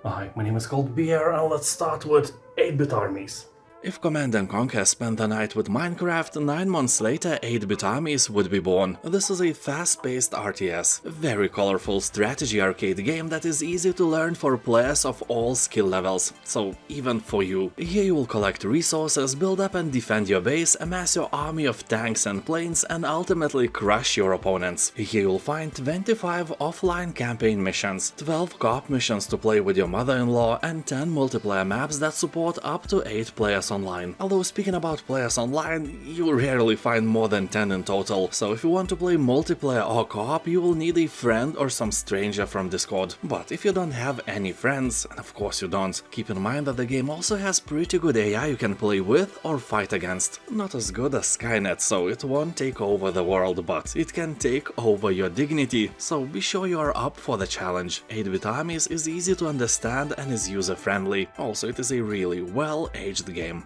Hi, my name is ColdBeer and let's start with 8-bit armies. If Command & Conquer spent the night with Minecraft, 9 months later 8-bit armies would be born. This is a fast-paced RTS, a very colorful strategy arcade game that is easy to learn for players of all skill levels, so even for you. Here you will collect resources, build up and defend your base, amass your army of tanks and planes, and ultimately crush your opponents. Here you'll find 25 offline campaign missions, 12 co-op missions to play with your mother-in-law, and 10 multiplayer maps that support up to 8 players online. Although speaking about players online, you rarely find more than 10 in total, so if you want to play multiplayer or co-op, you will need a friend or some stranger from Discord. But if you don't have any friends, and of course you don't, keep in mind that the game also has pretty good AI you can play with or fight against. Not as good as Skynet, so it won't take over the world, but it can take over your dignity, so be sure you are up for the challenge. 8-bit armies is easy to understand and is user-friendly. Also, it is a really well-aged game.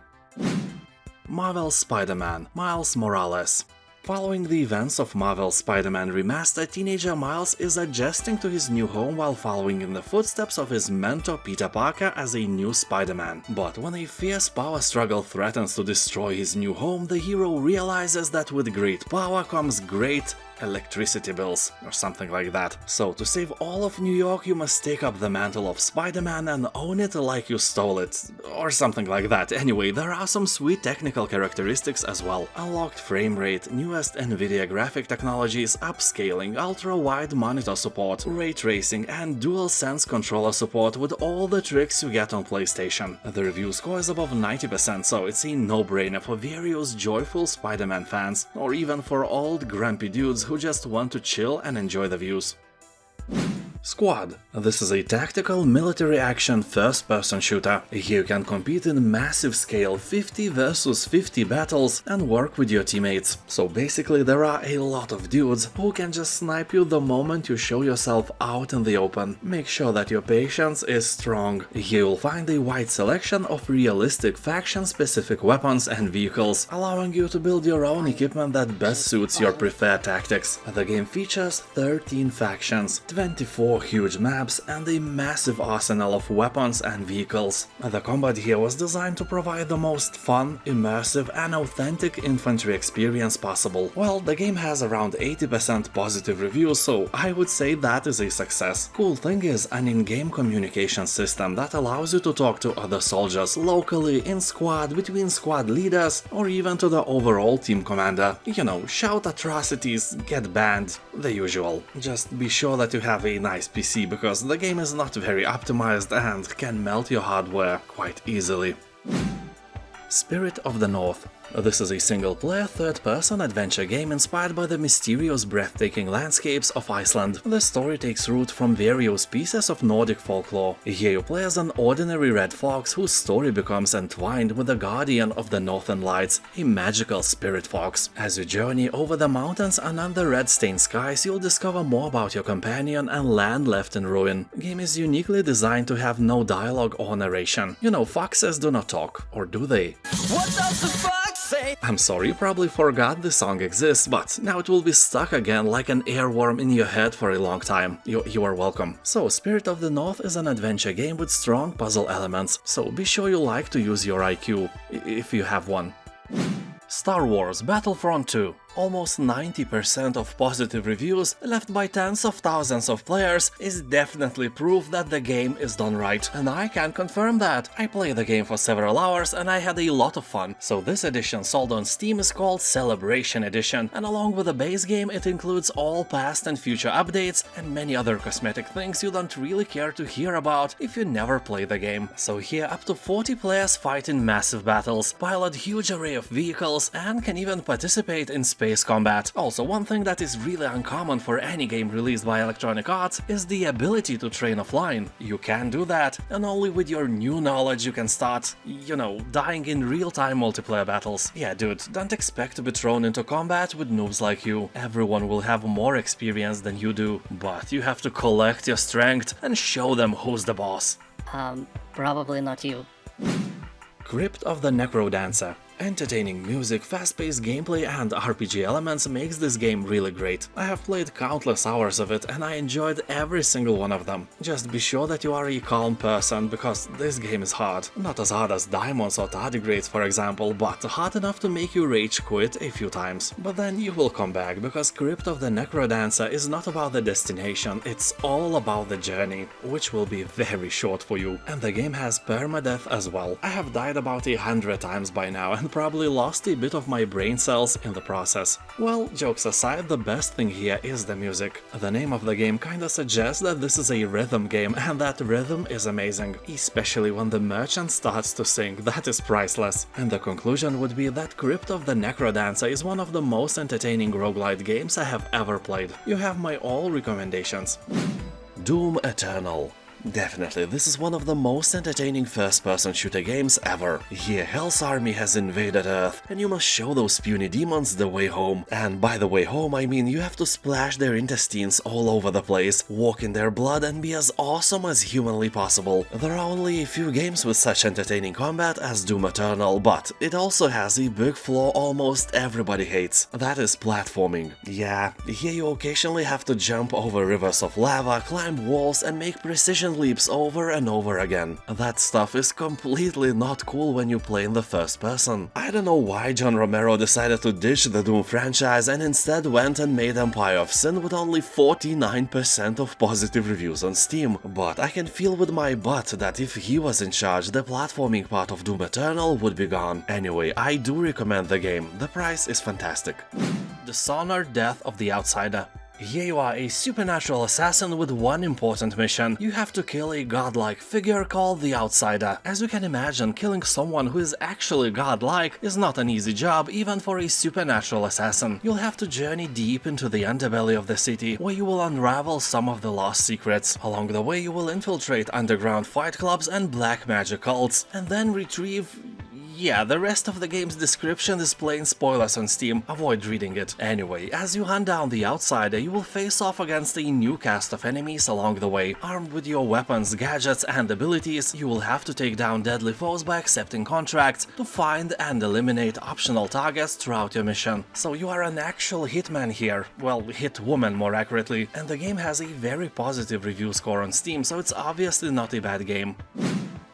Marvel's Spider-Man, Miles Morales. Following the events of Marvel's Spider-Man Remastered, teenager Miles is adjusting to his new home while following in the footsteps of his mentor Peter Parker as a new Spider-Man. But when a fierce power struggle threatens to destroy his new home, the hero realizes that with great power comes great electricity bills, or something like that. So to save all of New York, you must take up the mantle of Spider-Man and own it like you stole it, or something like that. Anyway, there are some sweet technical characteristics as well. Unlocked frame rate, newest Nvidia graphic technologies, upscaling, ultra-wide monitor support, ray tracing, and DualSense controller support with all the tricks you get on PlayStation. The review score is above 90%, so it's a no-brainer for various joyful Spider-Man fans, or even for old grumpy dudes who just want to chill and enjoy the views. Squad. This is a tactical military action first-person shooter. Here you can compete in massive scale 50 versus 50 battles and work with your teammates. So basically there are a lot of dudes who can just snipe you the moment you show yourself out in the open. Make sure that your patience is strong. Here you'll find a wide selection of realistic faction-specific weapons and vehicles, allowing you to build your own equipment that best suits your preferred tactics. The game features 13 factions, 24 huge maps, and a massive arsenal of weapons and vehicles. The combat here was designed to provide the most fun, immersive, and authentic infantry experience possible. Well, the game has around 80% positive reviews, so I would say that is a success. Cool thing is an in-game communication system that allows you to talk to other soldiers locally, in squad, between squad leaders, or even to the overall team commander. You know, shout atrocities, get banned, the usual. Just be sure that you have a nice PC, because the game is not very optimized and can melt your hardware quite easily. Spirit of the North. This is a single-player, third-person adventure game inspired by the mysterious, breathtaking landscapes of Iceland. The story takes root from various pieces of Nordic folklore. Here you play as an ordinary red fox whose story becomes entwined with the guardian of the Northern Lights, a magical spirit fox. As you journey over the mountains and under red-stained skies, you'll discover more about your companion and land left in ruin. The game is uniquely designed to have no dialogue or narration. You know, foxes do not talk, or do they? What does the fox say? I'm sorry, you probably forgot this song exists, but now it will be stuck again like an earworm in your head for a long time. You are welcome. So, Spirit of the North is an adventure game with strong puzzle elements, so be sure you like to use your IQ, if you have one. Star Wars Battlefront 2. Almost 90% of positive reviews left by tens of thousands of players is definitely proof that the game is done right, and I can confirm that. I played the game for several hours and I had a lot of fun. So this edition sold on Steam is called Celebration Edition, and along with the base game it includes all past and future updates and many other cosmetic things you don't really care to hear about if you never play the game. So here up to 40 players fight in massive battles, pilot huge array of vehicles, and can even participate in space combat. Also, one thing that is really uncommon for any game released by Electronic Arts is the ability to train offline. You can do that, and only with your new knowledge you can start, you know, dying in real-time multiplayer battles. Yeah, dude, don't expect to be thrown into combat with noobs like you. Everyone will have more experience than you do, but you have to collect your strength and show them who's the boss. Probably not you. Crypt of the NecroDancer. Entertaining music, fast-paced gameplay and RPG elements makes this game really great. I have played countless hours of it and I enjoyed every single one of them. Just be sure that you are a calm person, because this game is hard. Not as hard as Diamonds or Tardigrades for example, but hard enough to make you rage quit a few times. But then you will come back, because Crypt of the NecroDancer is not about the destination, it's all about the journey, which will be very short for you. And the game has permadeath as well. I have died about 100 times by now and probably lost a bit of my brain cells in the process. Well, jokes aside, the best thing here is the music. The name of the game kinda suggests that this is a rhythm game, and that rhythm is amazing. Especially when the merchant starts to sing, that is priceless. And the conclusion would be that Crypt of the NecroDancer is one of the most entertaining roguelite games I have ever played. You have my all recommendations. Doom Eternal. Definitely, this is one of the most entertaining first-person shooter games ever. Here, Hell's army has invaded Earth, and you must show those puny demons the way home. And by the way home, I mean you have to splash their intestines all over the place, walk in their blood and be as awesome as humanly possible. There are only a few games with such entertaining combat as Doom Eternal, but it also has a big flaw almost everybody hates. That is platforming. Yeah, here you occasionally have to jump over rivers of lava, climb walls and make precision leaps over and over again. That stuff is completely not cool when you play in the first person. I don't know why John Romero decided to ditch the Doom franchise and instead went and made Empire of Sin with only 49% of positive reviews on Steam, but I can feel with my butt that if he was in charge, the platforming part of Doom Eternal would be gone. Anyway, I do recommend the game, the price is fantastic. Dishonored: Death of the Outsider. Here you are, a supernatural assassin with one important mission. You have to kill a godlike figure called the Outsider. As you can imagine, killing someone who is actually godlike is not an easy job, even for a supernatural assassin. You'll have to journey deep into the underbelly of the city, where you will unravel some of the lost secrets. Along the way, you will infiltrate underground fight clubs and black magic cults, and then retrieve... Yeah, the rest of the game's description is plain spoilers on Steam, avoid reading it. Anyway, as you hunt down the Outsider, you will face off against a new cast of enemies along the way. Armed with your weapons, gadgets and abilities, you will have to take down deadly foes by accepting contracts to find and eliminate optional targets throughout your mission. So you are an actual hitman here, well, hitwoman more accurately, and the game has a very positive review score on Steam, so it's obviously not a bad game.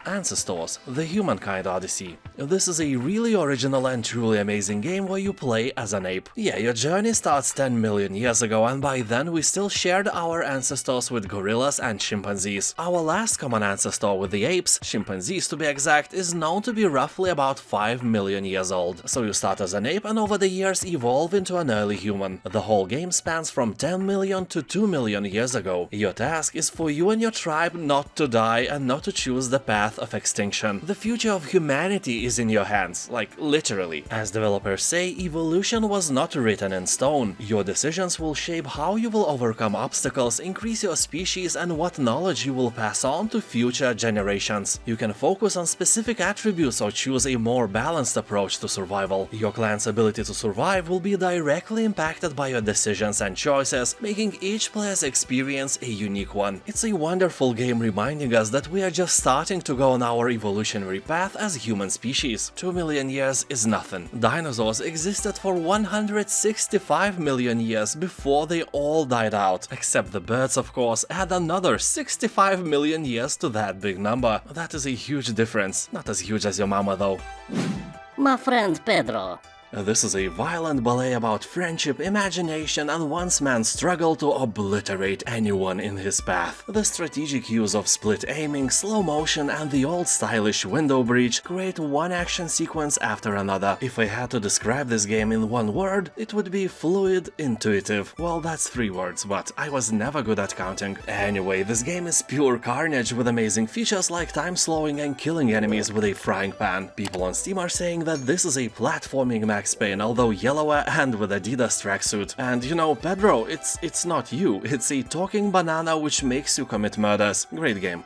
Ancestors: The Humankind Odyssey. This is a really original and truly amazing game where you play as an ape. Yeah, your journey starts 10 million years ago, and by then we still shared our ancestors with gorillas and chimpanzees. Our last common ancestor with the apes, chimpanzees to be exact, is known to be roughly about 5 million years old. So you start as an ape and over the years evolve into an early human. The whole game spans from 10 million to 2 million years ago. Your task is for you and your tribe not to die and not to choose the path of extinction. The future of humanity is in your hands, like literally. As developers say, evolution was not written in stone. Your decisions will shape how you will overcome obstacles, increase your species, and what knowledge you will pass on to future generations. You can focus on specific attributes or choose a more balanced approach to survival. Your clan's ability to survive will be directly impacted by your decisions and choices, making each player's experience a unique one. It's a wonderful game reminding us that we are just starting to go on our evolutionary path as human species. 2 million years is nothing. Dinosaurs existed for 165 million years before they all died out. Except the birds, of course, add another 65 million years to that big number. That is a huge difference. Not as huge as your mama though. My friend Pedro. This is a violent ballet about friendship, imagination, and one's man's struggle to obliterate anyone in his path. The strategic use of split aiming, slow motion, and the old stylish window breach create one action sequence after another. If I had to describe this game in one word, it would be fluid, intuitive. Well, that's 3 words, but I was never good at counting. Anyway, this game is pure carnage with amazing features like time slowing and killing enemies with a frying pan. People on Steam are saying that this is a platforming Max Payne, although yellower and with Adidas tracksuit. And you know, Pedro, it's not you, it's a talking banana which makes you commit murders. Great game.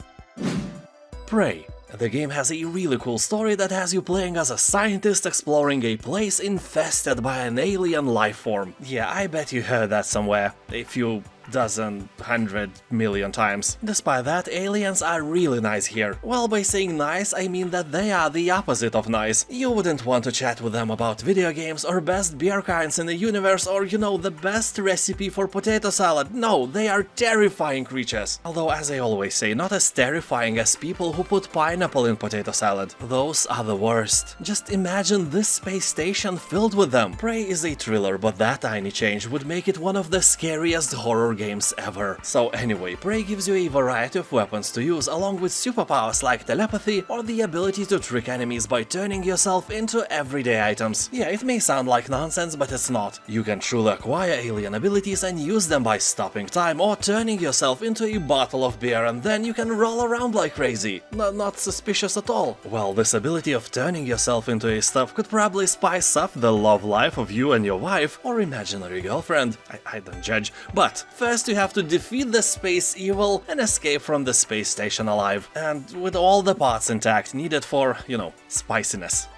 Prey. The game has a really cool story that has you playing as a scientist exploring a place infested by an alien life form. Yeah, I bet you heard that somewhere. If you dozen, 100 million times. Despite that, aliens are really nice here. Well, by saying nice, I mean that they are the opposite of nice. You wouldn't want to chat with them about video games or best beer kinds in the universe or, you know, the best recipe for potato salad. No, they are terrifying creatures. Although, as I always say, not as terrifying as people who put pineapple in potato salad. Those are the worst. Just imagine this space station filled with them. Prey is a thriller, but that tiny change would make it one of the scariest horror games ever. So anyway, Prey gives you a variety of weapons to use along with superpowers like telepathy or the ability to trick enemies by turning yourself into everyday items. Yeah, it may sound like nonsense, but it's not. You can truly acquire alien abilities and use them by stopping time or turning yourself into a bottle of beer, and then you can roll around like crazy. Not suspicious at all. Well, this ability of turning yourself into a stuff could probably spice up the love life of you and your wife or imaginary girlfriend. I don't judge. But first you have to defeat the space evil and escape from the space station alive, and with all the parts intact needed for, you know, spiciness.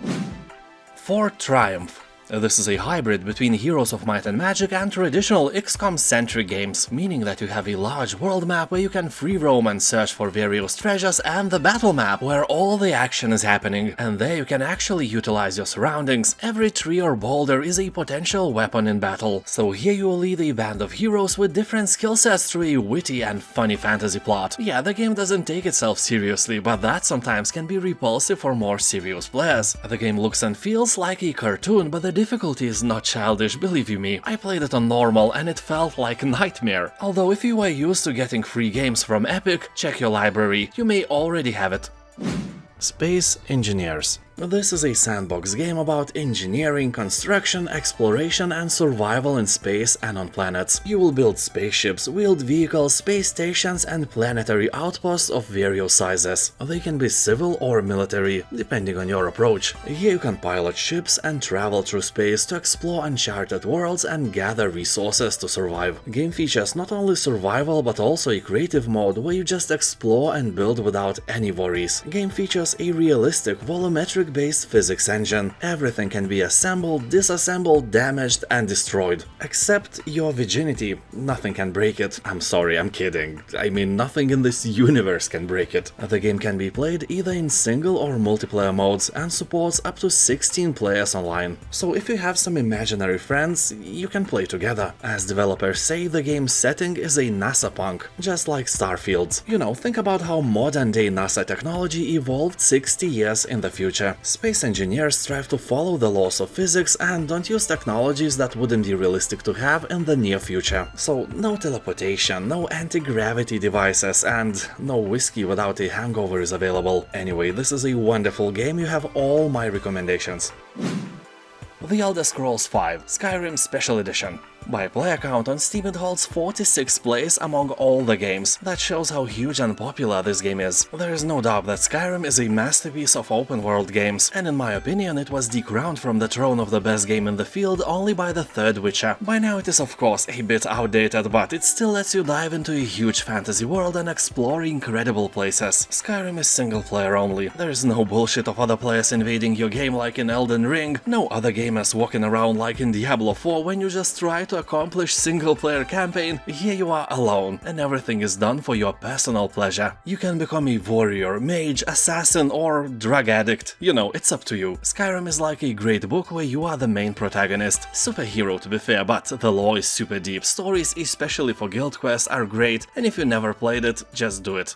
For Triumph. This is a hybrid between Heroes of Might and Magic and traditional XCOM-centric games, meaning that you have a large world map where you can free roam and search for various treasures, and the battle map where all the action is happening, and there you can actually utilize your surroundings. Every tree or boulder is a potential weapon in battle, so here you will lead a band of heroes with different skill sets through a witty and funny fantasy plot. Yeah, the game doesn't take itself seriously, but that sometimes can be repulsive for more serious players. The game looks and feels like a cartoon, but the difficulty is not childish, believe you me. I played it on normal and it felt like a nightmare. Although if you are used to getting free games from Epic, check your library, you may already have it. Space Engineers. This is a sandbox game about engineering, construction, exploration and survival in space and on planets. You will build spaceships, wheeled vehicles, space stations and planetary outposts of various sizes. They can be civil or military, depending on your approach. Here you can pilot ships and travel through space to explore uncharted worlds and gather resources to survive. Game features not only survival but also a creative mode where you just explore and build without any worries. Game features a realistic, volumetric based physics engine. Everything can be assembled, disassembled, damaged and destroyed. Except your virginity. Nothing can break it. I'm sorry, I'm kidding. I mean, nothing in this universe can break it. The game can be played either in single or multiplayer modes and supports up to 16 players online. So if you have some imaginary friends, you can play together. As developers say, the game's setting is a NASA punk, just like Starfield's. You know, think about how modern day NASA technology evolved 60 years in the future. Space engineers strive to follow the laws of physics and don't use technologies that wouldn't be realistic to have in the near future. So no teleportation, no anti-gravity devices, and no whiskey without a hangover is available. Anyway, this is a wonderful game, you have all my recommendations. The Elder Scrolls V Skyrim Special Edition. By player count on Steam it holds 46th place among all the games. That shows how huge and popular this game is. There is no doubt that Skyrim is a masterpiece of open world games, and in my opinion it was decrowned from the throne of the best game in the field only by the third Witcher. By now it is of course a bit outdated, but it still lets you dive into a huge fantasy world and explore incredible places. Skyrim is single player only. There is no bullshit of other players invading your game like in Elden Ring, no other gamers walking around like in Diablo 4 when you just try to accomplish single-player campaign. Here you are alone, and everything is done for your personal pleasure. You can become a warrior, mage, assassin, or drug addict. You know, it's up to you. Skyrim is like a great book where you are the main protagonist. Superhero to be fair, but the lore is super deep. Stories, especially for guild quests, are great, and if you never played it, just do it.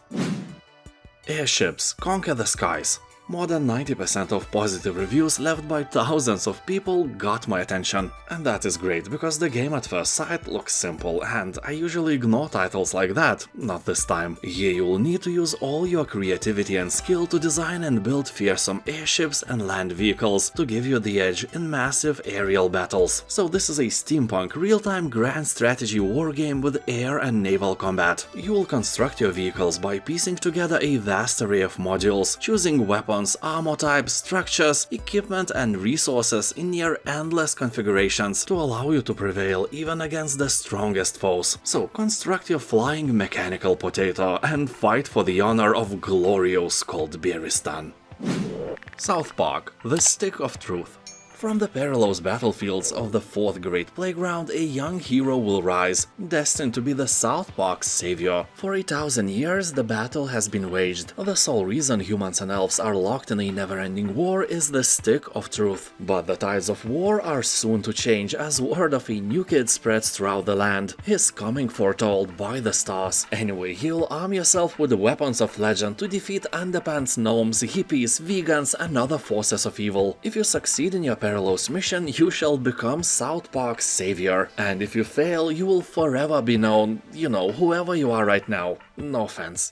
Airships Conquer the Skies. More than 90% of positive reviews left by thousands of people got my attention. And that is great, because the game at first sight looks simple, and I usually ignore titles like that. Not this time. Here you will need to use all your creativity and skill to design and build fearsome airships and land vehicles to give you the edge in massive aerial battles. So this is a steampunk real-time grand strategy wargame with air and naval combat. You will construct your vehicles by piecing together a vast array of modules, choosing weapons, armor types, structures, equipment and resources in near endless configurations to allow you to prevail even against the strongest foes. So construct your flying mechanical potato and fight for the honor of glorious ColdBeeristan. South Park: The Stick of Truth. From the perilous battlefields of the Fourth Great Playground, a young hero will rise, destined to be the South Park's savior. For 1,000 years, the battle has been waged. The sole reason humans and elves are locked in a never-ending war is the stick of truth. But the tides of war are soon to change as word of a new kid spreads throughout the land, his coming foretold by the stars. Anyway, you'll arm yourself with the weapons of legend to defeat underpants gnomes, hippies, vegans and other forces of evil. If you succeed in your perilous mission, you shall become South Park's savior. And if you fail, you will forever be known, you know, whoever you are right now. No offense.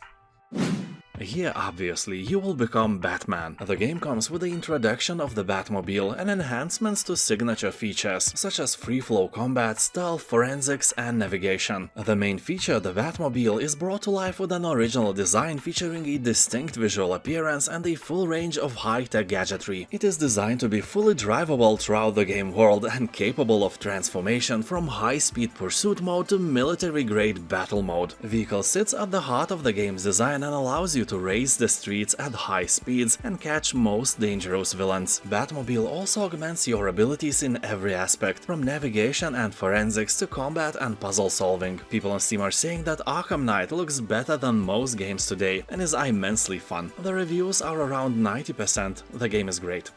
Here, obviously, you will become Batman. The game comes with the introduction of the Batmobile and enhancements to signature features, such as free-flow combat, stealth, forensics, and navigation. The main feature, the Batmobile, is brought to life with an original design featuring a distinct visual appearance and a full range of high-tech gadgetry. It is designed to be fully drivable throughout the game world and capable of transformation from high-speed pursuit mode to military-grade battle mode. Vehicle sits at the heart of the game's design and allows you to race the streets at high speeds and catch most dangerous villains. Batmobile also augments your abilities in every aspect, from navigation and forensics to combat and puzzle solving. People on Steam are saying that Arkham Knight looks better than most games today and is immensely fun. The reviews are around 90%. The game is great.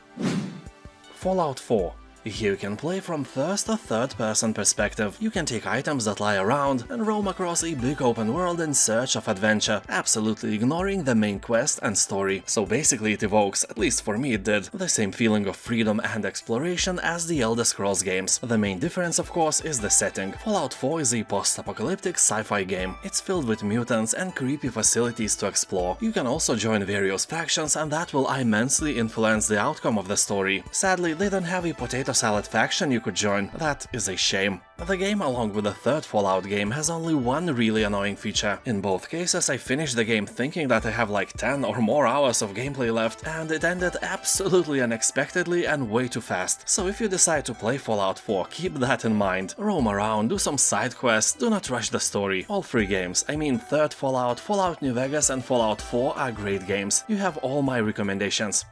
Fallout 4. Here you can play from first or third-person perspective. You can take items that lie around and roam across a big open world in search of adventure, absolutely ignoring the main quest and story. So basically it evokes, at least for me it did, the same feeling of freedom and exploration as the Elder Scrolls games. The main difference, of course, is the setting. Fallout 4 is a post-apocalyptic sci-fi game. It's filled with mutants and creepy facilities to explore. You can also join various factions and that will immensely influence the outcome of the story. Sadly, they don't have a potato salad faction you could join. That is a shame. The game, along with the third Fallout game, has only one really annoying feature. In both cases, I finished the game thinking that I have like 10 or more hours of gameplay left, and it ended absolutely unexpectedly and way too fast. So if you decide to play Fallout 4, keep that in mind. Roam around, do some side quests, do not rush the story. All three games, I mean third Fallout, Fallout New Vegas and Fallout 4 are great games. You have all my recommendations.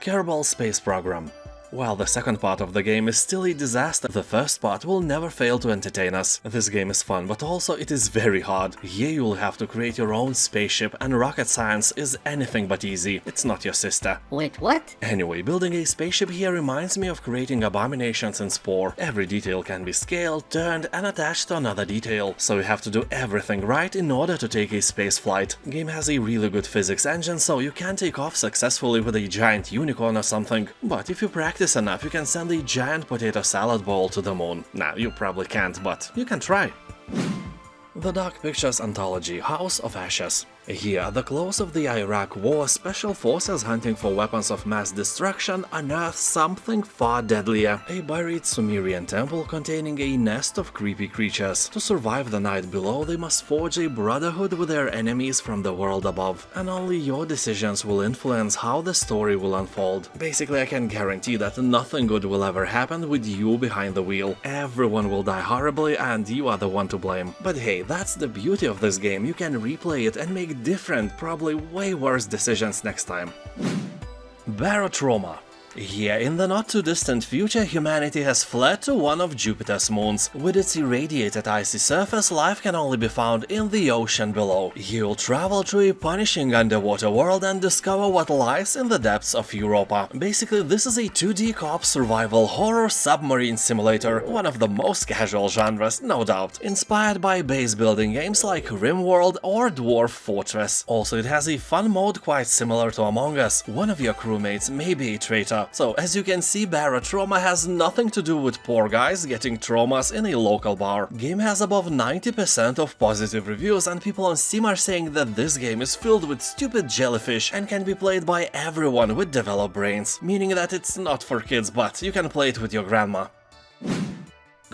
Kerbal Space Program. While the second part of the game is still a disaster, the first part will never fail to entertain us. This game is fun, but also it is very hard. Here you will have to create your own spaceship, and rocket science is anything but easy. It's not your sister. Wait, what? Anyway, building a spaceship here reminds me of creating abominations in Spore. Every detail can be scaled, turned, and attached to another detail, so you have to do everything right in order to take a space flight. The game has a really good physics engine, so you can take off successfully with a giant unicorn or something, but if you practice enough, you can send a giant potato salad bowl to the moon. Nah, you probably can't, but you can try. The Dark Pictures Anthology, House of Ashes. Here, at the close of the Iraq War, special forces hunting for weapons of mass destruction unearth something far deadlier. A buried Sumerian temple containing a nest of creepy creatures. To survive the night below, they must forge a brotherhood with their enemies from the world above. And only your decisions will influence how the story will unfold. Basically, I can guarantee that nothing good will ever happen with you behind the wheel. Everyone will die horribly and you are the one to blame. But hey, that's the beauty of this game. You can replay it and make different, probably way worse decisions next time. Barotrauma. Here, in the not-too-distant future, humanity has fled to one of Jupiter's moons. With its irradiated icy surface, life can only be found in the ocean below. You'll travel through a punishing underwater world and discover what lies in the depths of Europa. Basically, this is a 2D co-op survival horror submarine simulator, one of the most casual genres, no doubt, inspired by base-building games like RimWorld or Dwarf Fortress. Also, it has a fun mode quite similar to Among Us. One of your crewmates may be a traitor. So, as you can see, Barotrauma has nothing to do with poor guys getting traumas in a local bar. Game has above 90% of positive reviews, and people on Steam are saying that this game is filled with stupid jellyfish and can be played by everyone with developed brains, meaning that it's not for kids, but you can play it with your grandma.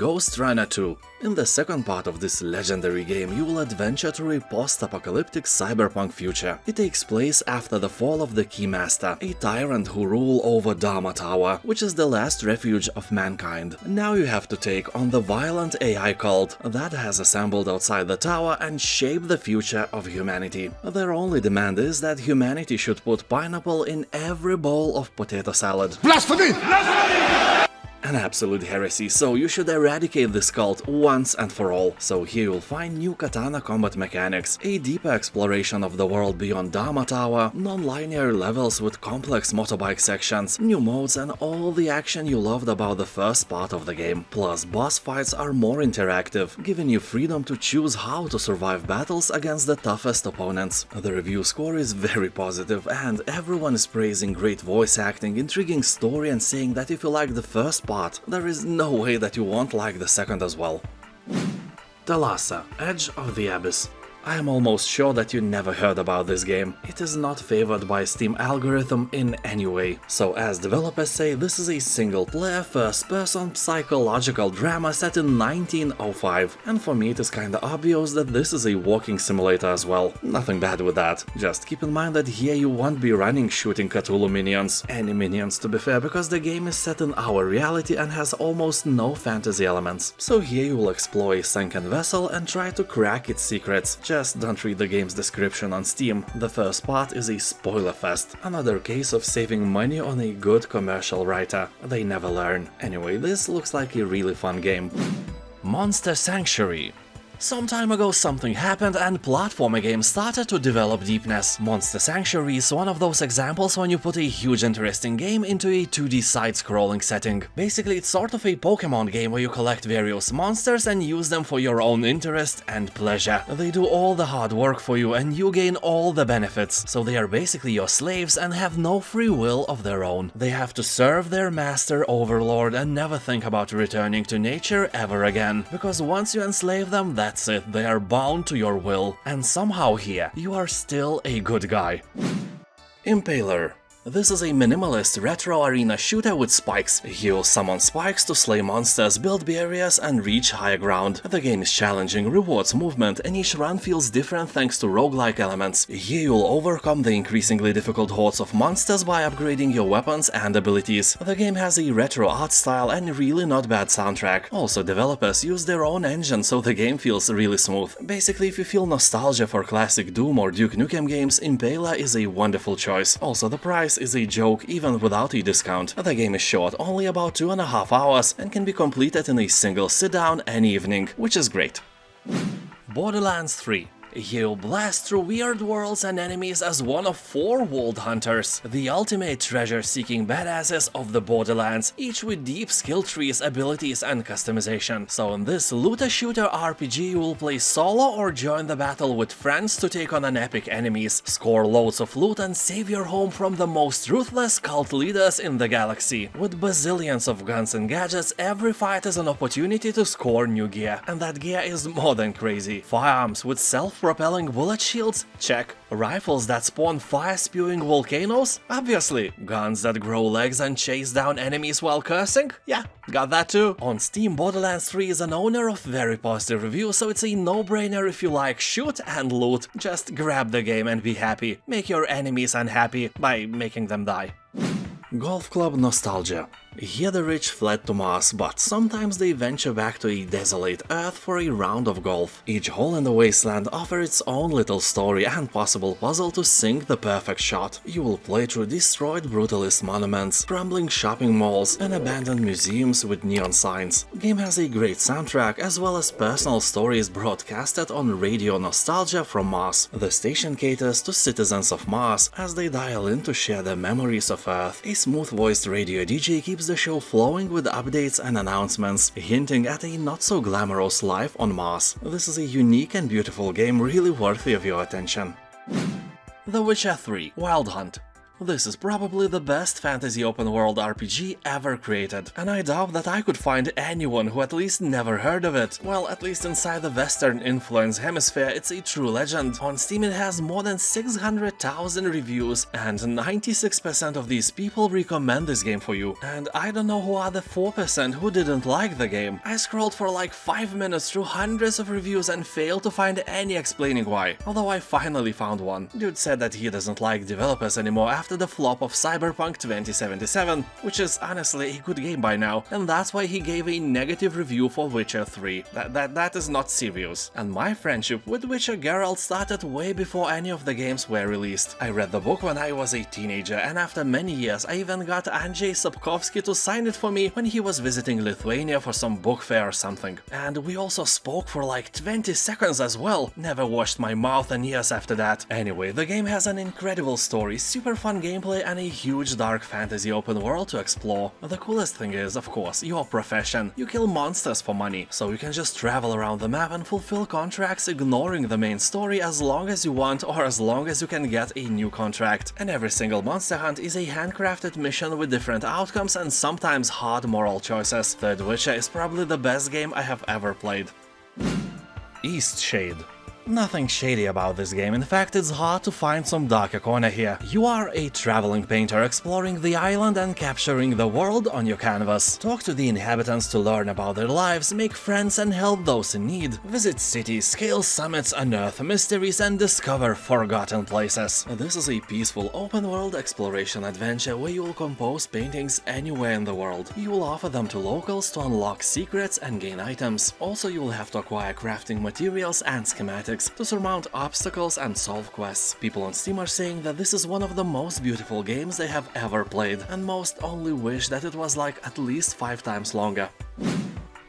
Ghostrunner 2. In the second part of this legendary game, you will adventure through a post-apocalyptic cyberpunk future. It takes place after the fall of the Keymaster, a tyrant who ruled over Dharma Tower, which is the last refuge of mankind. Now you have to take on the violent AI cult that has assembled outside the tower and shaped the future of humanity. Their only demand is that humanity should put pineapple in every bowl of potato salad. Blasphemy! An absolute heresy, so you should eradicate this cult once and for all. So here you'll find new katana combat mechanics, a deeper exploration of the world beyond Dharma Tower, non-linear levels with complex motorbike sections, new modes and all the action you loved about the first part of the game. Plus boss fights are more interactive, giving you freedom to choose how to survive battles against the toughest opponents. The review score is very positive and everyone is praising great voice acting, intriguing story and saying that if you like the first part, there is no way that you won't like the second as well. Thalassa, Edge of the Abyss. I am almost sure that you never heard about this game. It is not favored by Steam algorithm in any way. So as developers say, this is a single-player, first-person psychological drama set in 1905. And for me it is kinda obvious that this is a walking simulator as well. Nothing bad with that. Just keep in mind that here you won't be running shooting Cthulhu minions. Any minions to be fair, because the game is set in our reality and has almost no fantasy elements. So here you will explore a sunken vessel and try to crack its secrets. Just don't read the game's description on Steam, the first part is a spoiler fest. Another case of saving money on a good commercial writer. They never learn. Anyway, this looks like a really fun game. Monster Sanctuary. Some time ago something happened and platformer games started to develop deepness. Monster Sanctuary is one of those examples when you put a huge interesting game into a 2D side-scrolling setting. Basically it's sort of a Pokemon game where you collect various monsters and use them for your own interest and pleasure. They do all the hard work for you and you gain all the benefits, so they are basically your slaves and have no free will of their own. They have to serve their master overlord and never think about returning to nature ever again, because once you enslave them, that's it, they are bound to your will, and somehow here, you are still a good guy. Impaler. This is a minimalist retro arena shooter with spikes. You'll summon spikes to slay monsters, build barriers and reach higher ground. The game is challenging, rewards movement, and each run feels different thanks to roguelike elements. Here you'll overcome the increasingly difficult hordes of monsters by upgrading your weapons and abilities. The game has a retro art style and really not bad soundtrack. Also, developers use their own engine, so the game feels really smooth. Basically, if you feel nostalgia for classic Doom or Duke Nukem games, Impaler is a wonderful choice. Also, the price is a joke even without a discount. The game is short, only about 2.5 hours, and can be completed in a single sit-down any evening, which is great. Borderlands 3. You blast through weird worlds and enemies as one of 4 World Hunters, the ultimate treasure-seeking badasses of the Borderlands, each with deep skill trees, abilities and customization. So in this looter-shooter RPG you will play solo or join the battle with friends to take on an epic enemies, score loads of loot and save your home from the most ruthless cult leaders in the galaxy. With bazillions of guns and gadgets, every fight is an opportunity to score new gear, and that gear is more than crazy. Firearms with self-propelling bullet shields? Check. Rifles that spawn fire-spewing volcanoes? Obviously. Guns that grow legs and chase down enemies while cursing? Yeah, got that too. On Steam, Borderlands 3 is an owner of very positive reviews, so it's a no-brainer if you like shoot and loot. Just grab the game and be happy. Make your enemies unhappy by making them die. Golf Club Nostalgia. Here the rich fled to Mars, but sometimes they venture back to a desolate Earth for a round of golf. Each hole in the wasteland offers its own little story and possible puzzle to sink the perfect shot. You will play through destroyed brutalist monuments, crumbling shopping malls, and abandoned museums with neon signs. The game has a great soundtrack as well as personal stories broadcasted on Radio Nostalgia from Mars. The station caters to citizens of Mars as they dial in to share their memories of Earth. A smooth-voiced radio DJ keeps the show flowing with updates and announcements, hinting at a not-so-glamorous life on Mars. This is a unique and beautiful game really worthy of your attention. The Witcher 3 Wild Hunt. This is probably the best fantasy open world RPG ever created, and I doubt that I could find anyone who at least never heard of it. Well, at least inside the Western influence hemisphere, it's a true legend. On Steam it has more than 600,000 reviews, and 96% of these people recommend this game for you. And I don't know who are the 4% who didn't like the game. I scrolled for like 5 minutes through hundreds of reviews and failed to find any explaining why, although I finally found one. Dude said that he doesn't like developers anymore after the flop of Cyberpunk 2077, which is honestly a good game by now, and that's why he gave a negative review for Witcher 3. That is not serious. And my friendship with Witcher Geralt started way before any of the games were released. I read the book when I was a teenager, and after many years I even got Andrzej Sapkowski to sign it for me when he was visiting Lithuania for some book fair or something. And we also spoke for like 20 seconds as well. Never washed my mouth in years after that. Anyway, the game has an incredible story, super fun gameplay, and a huge dark fantasy open world to explore. The coolest thing is, of course, your profession. You kill monsters for money, so you can just travel around the map and fulfill contracts ignoring the main story as long as you want or as long as you can get a new contract. And every single monster hunt is a handcrafted mission with different outcomes and sometimes hard moral choices. Third Witcher is probably the best game I have ever played. Eastshade. Nothing shady about this game, in fact it's hard to find some darker corner here. You are a traveling painter exploring the island and capturing the world on your canvas. Talk to the inhabitants to learn about their lives, make friends and help those in need. Visit cities, scale summits, unearth mysteries and discover forgotten places. This is a peaceful open world exploration adventure where you will compose paintings anywhere in the world. You will offer them to locals to unlock secrets and gain items. Also you will have to acquire crafting materials and schematics to surmount obstacles and solve quests. People on Steam are saying that this is one of the most beautiful games they have ever played, and most only wish that it was like at least 5 times longer.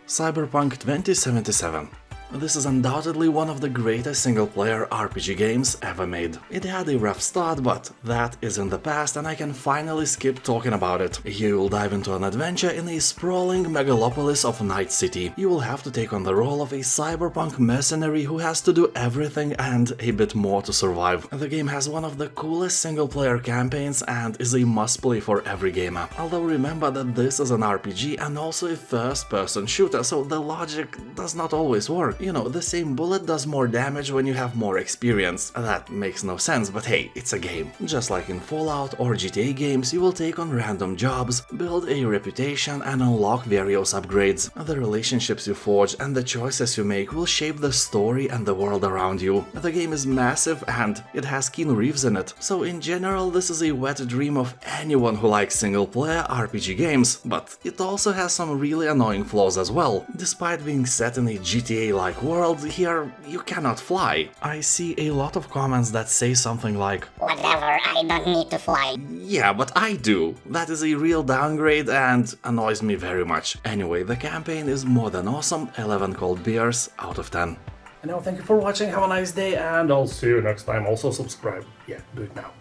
Cyberpunk 2077. This is undoubtedly one of the greatest single-player RPG games ever made. It had a rough start, but that is in the past and I can finally skip talking about it. Here you will dive into an adventure in a sprawling megalopolis of Night City. You will have to take on the role of a cyberpunk mercenary who has to do everything and a bit more to survive. The game has one of the coolest single-player campaigns and is a must-play for every gamer. Although remember that this is an RPG and also a first-person shooter, so the logic does not always work. You know, the same bullet does more damage when you have more experience. That makes no sense, but hey, it's a game. Just like in Fallout or GTA games, you will take on random jobs, build a reputation and unlock various upgrades. The relationships you forge and the choices you make will shape the story and the world around you. The game is massive and it has Keanu Reeves in it, so in general this is a wet dream of anyone who likes single-player RPG games, but it also has some really annoying flaws as well. Despite being set in a GTA-like world, here you cannot fly. I see a lot of comments that say something like, "Whatever, I don't need to fly." yeah, but I do. That is a real downgrade and annoys me very much. Anyway, the campaign is more than awesome, 11 cold beers out of 10. And now thank you for watching, have a nice day, and I'll see you next time. Also subscribe. Yeah, do it now.